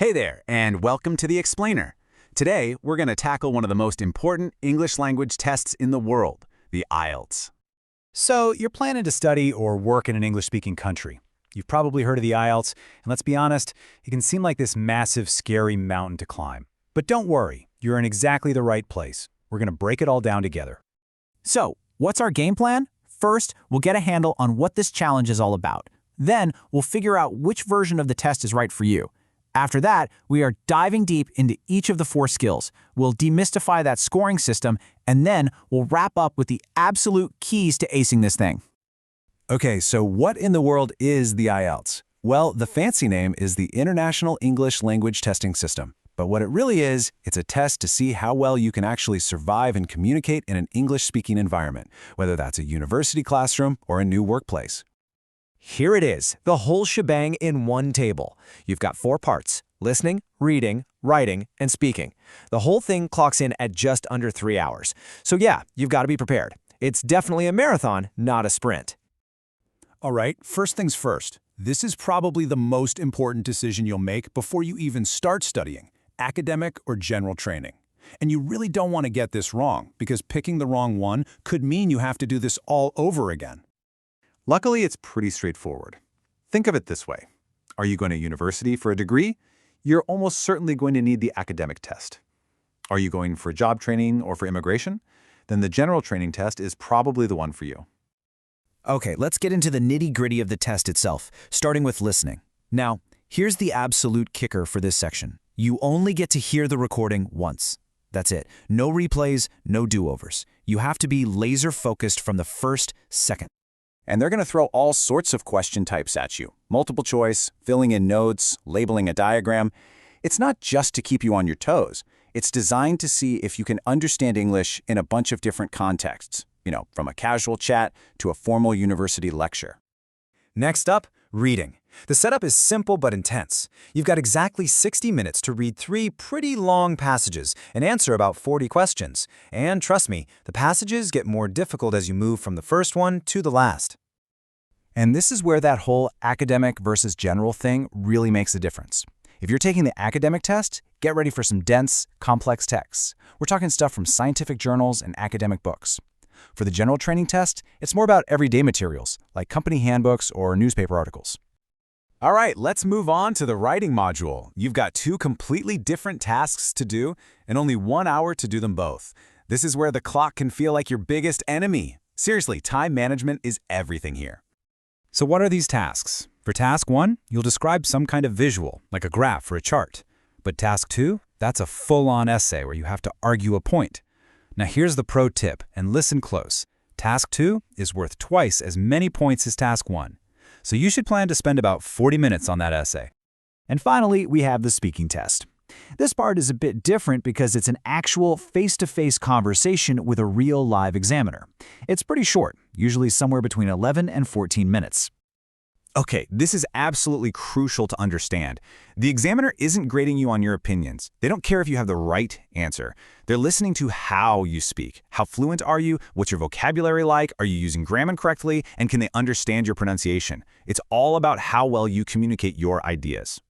Hey there, and welcome to the Explainer. Today, we're going to tackle one of the most important English language tests in the world, the IELTS. So, you're planning to study or work in an English-speaking country. You've probably heard of the IELTS, and let's be honest, it can seem like this massive, scary mountain to climb. But don't worry, you're in exactly the right place. We're going to break it all down together. So, what's our game plan? First, we'll get a handle on what this challenge is all about. Then, we'll figure out which version of the test is right for you. After that, we are diving deep into each of the 4 skills. We'll demystify that scoring system, and then we'll wrap up with the absolute keys to acing this thing. Okay, so what in the world is the IELTS? Well, the fancy name is the International English Language Testing System. But what it really is, it's a test to see how well you can actually survive and communicate in an English-speaking environment, whether that's a university classroom or a new workplace. Here it is, the whole shebang in one table. You've got 4 parts: listening, reading, writing, and speaking. The whole thing clocks in at just under 3 hours. So yeah, you've got to be prepared. It's definitely a marathon, not a sprint. All right, first things first. This is probably the most important decision you'll make before you even start studying, academic or general training. And you really don't want to get this wrong, because picking the wrong one could mean you have to do this all over again. Luckily, it's pretty straightforward. Think of it this way. Are you going to university for a degree? You're almost certainly going to need the academic test. Are you going for job training or for immigration? Then the general training test is probably the one for you. Okay, let's get into the nitty-gritty of the test itself, starting with listening. Now, here's the absolute kicker for this section. You only get to hear the recording once. That's it. No replays, no do-overs. You have to be laser-focused from the first second. And they're going to throw all sorts of question types at you. Multiple choice, filling in notes, labeling a diagram. It's not just to keep you on your toes. It's designed to see if you can understand English in a bunch of different contexts. From a casual chat to a formal university lecture. Next up, reading. The setup is simple but intense. You've got exactly 60 minutes to read 3 pretty long passages and answer about 40 questions. And trust me, the passages get more difficult as you move from the first one to the last. And this is where that whole academic versus general thing really makes a difference. If you're taking the academic test, get ready for some dense, complex texts. We're talking stuff from scientific journals and academic books. For the general training test, it's more about everyday materials, like company handbooks or newspaper articles. All right, let's move on to the writing module. You've got 2 completely different tasks to do and only 1 hour to do them both. This is where the clock can feel like your biggest enemy. Seriously, time management is everything here. So what are these tasks? For task 1, you'll describe some kind of visual, like a graph or a chart. But task 2, that's a full-on essay where you have to argue a point. Now here's the pro tip, and listen close. Task 2 is worth twice as many points as task 1. So you should plan to spend about 40 minutes on that essay. And finally, we have the speaking test. This part is a bit different because it's an actual face-to-face conversation with a real live examiner. It's pretty short, usually somewhere between 11 and 14 minutes. Okay, this is absolutely crucial to understand. The examiner isn't grading you on your opinions. They don't care if you have the right answer. They're listening to how you speak. How fluent are you? What's your vocabulary like? Are you using grammar correctly? And can they understand your pronunciation? It's all about how well you communicate your ideas.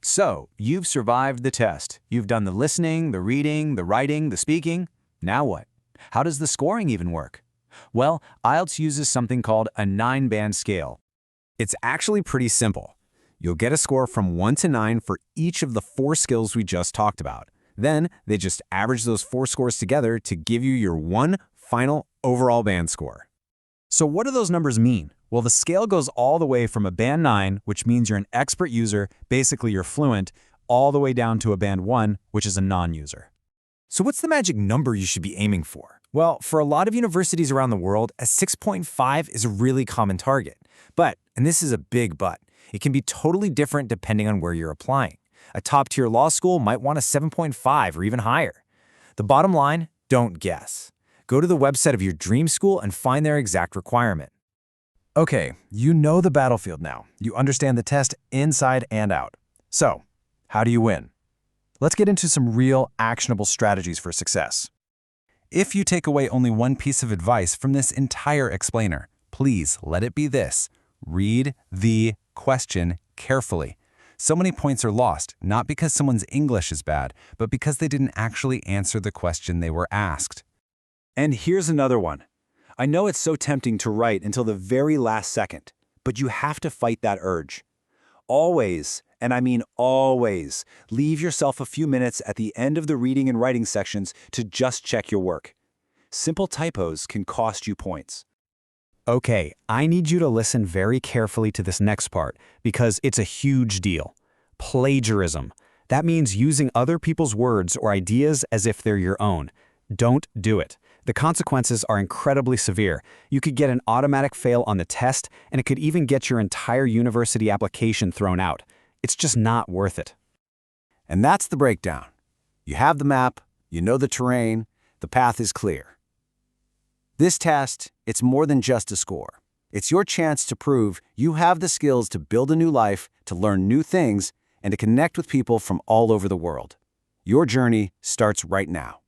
So, you've survived the test. You've done the listening, the reading, the writing, the speaking. Now what? How does the scoring even work? Well, IELTS uses something called a 9-band scale. It's actually pretty simple. You'll get a score from 1 to 9 for each of the 4 skills we just talked about. Then, they just average those 4 scores together to give you your one final overall band score. So what do those numbers mean? Well, the scale goes all the way from a band 9, which means you're an expert user, basically you're fluent, all the way down to a band 1, which is a non-user. So what's the magic number you should be aiming for? Well, for a lot of universities around the world, a 6.5 is a really common target. But, and this is a big but, it can be totally different depending on where you're applying. A top-tier law school might want a 7.5 or even higher. The bottom line, don't guess. Go to the website of your dream school and find their exact requirement. Okay, you know the battlefield now. You understand the test inside and out. So, how do you win? Let's get into some real, actionable strategies for success. If you take away only one piece of advice from this entire explainer, please let it be this. Read the question carefully. So many points are lost, not because someone's English is bad, but because they didn't actually answer the question they were asked. And here's another one. I know it's so tempting to write until the very last second, but you have to fight that urge. Always, and I mean always, leave yourself a few minutes at the end of the reading and writing sections to just check your work. Simple typos can cost you points. Okay, I need you to listen very carefully to this next part because it's a huge deal. Plagiarism. That means using other people's words or ideas as if they're your own. Don't do it. The consequences are incredibly severe. You could get an automatic fail on the test, and it could even get your entire university application thrown out. It's just not worth it. And that's the breakdown. You have the map, you know the terrain, the path is clear. This test, it's more than just a score. It's your chance to prove you have the skills to build a new life, to learn new things, and to connect with people from all over the world. Your journey starts right now.